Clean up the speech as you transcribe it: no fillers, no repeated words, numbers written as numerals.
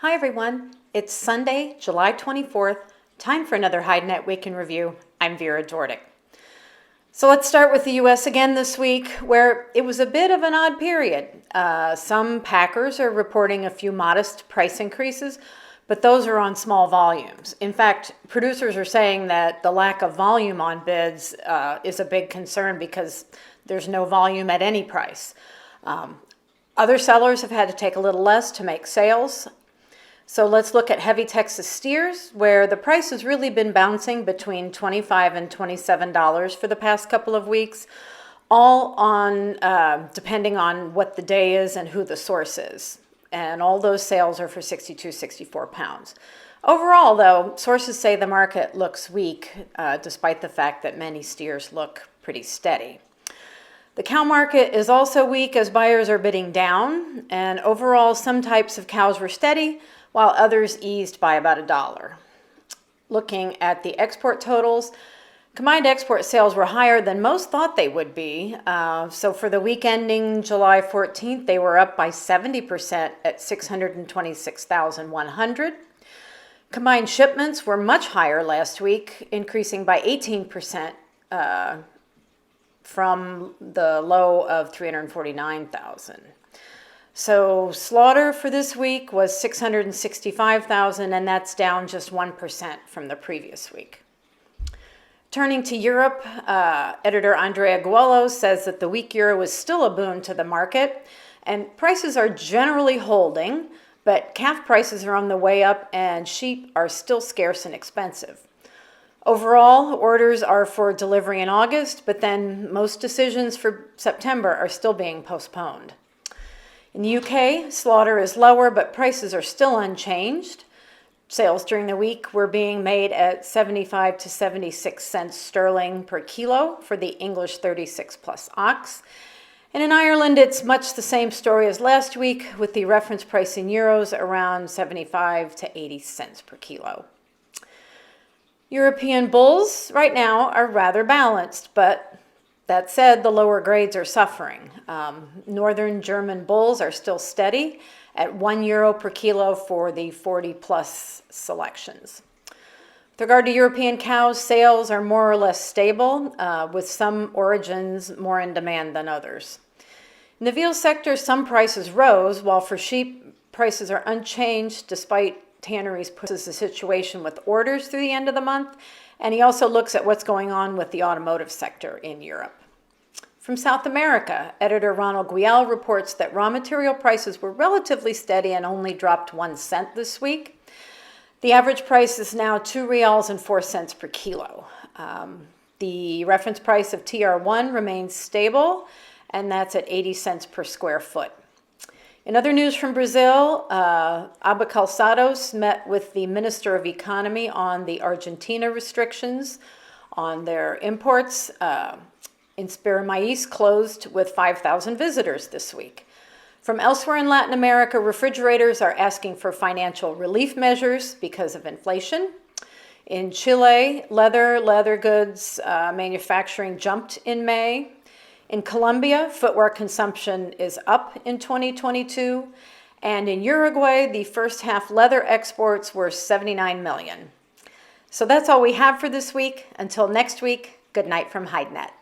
Hi everyone, it's Sunday, July 24th, time for another HideNet Week in Review. I'm Vera Jordick. So let's start with the US again this week, where it was a bit of an odd period. Some packers are reporting a few modest price increases, but those are on small volumes. In fact, producers are saying that the lack of volume on bids is a big concern because there's no volume at any price. Other sellers have had to take a little less to make sales. So let's look at heavy Texas steers, where the price has really been bouncing between $25 and $27 for the past couple of weeks, all on depending on what the day is and who the source is. And all those sales are for 62, 64 pounds. Overall, though, sources say the market looks weak, despite the fact that many steers look pretty steady. The cow market is also weak as buyers are bidding down, and overall some types of cows were steady, while others eased by about $1. Looking at the export totals, combined export sales were higher than most thought they would be. So for the week ending July 14th, they were up by 70% at 626,100. Combined shipments were much higher last week, increasing by 18% from the low of 349,000. So slaughter for this week was 665,000, and that's down just 1% from the previous week. Turning to Europe, editor Andrea Guello says that the weak euro is still a boon to the market, and prices are generally holding, but calf prices are on the way up, and sheep are still scarce and expensive. Overall, orders are for delivery in August, but then most decisions for September are still being postponed. In the UK, slaughter is lower, but prices are still unchanged. Sales during the week were being made at 75 to 76 cents sterling per kilo for the English 36 plus ox. And in Ireland, it's much the same story as last week, with the reference price in euros around 75 to 80 cents per kilo. European bulls right now are rather balanced, but that said, the lower grades are suffering. Northern German bulls are still steady at €1 per kilo for the 40-plus selections. With regard to European cows, sales are more or less stable, with some origins more in demand than others. In the veal sector, some prices rose, while for sheep, prices are unchanged despite tanneries pushes the situation with orders through the end of the month, and he also looks at what's going on with the automotive sector in Europe. From South America, editor Ronald Guial reports that raw material prices were relatively steady and only dropped 1 cent this week. The average price is now $2.04 per kilo. The reference price of TR1 remains stable, and that's at 80 cents per square foot. In other news from Brazil, Abba Calçados met with the Minister of Economy on the Argentina restrictions on their imports. Inspira Mais closed with 5,000 visitors this week. From elsewhere in Latin America, refrigerators are asking for financial relief measures because of inflation. In Chile, leather goods manufacturing jumped in May. In Colombia, footwear consumption is up in 2022. And in Uruguay, the first half leather exports were 79 million. So that's all we have for this week. Until next week, good night from HideNet.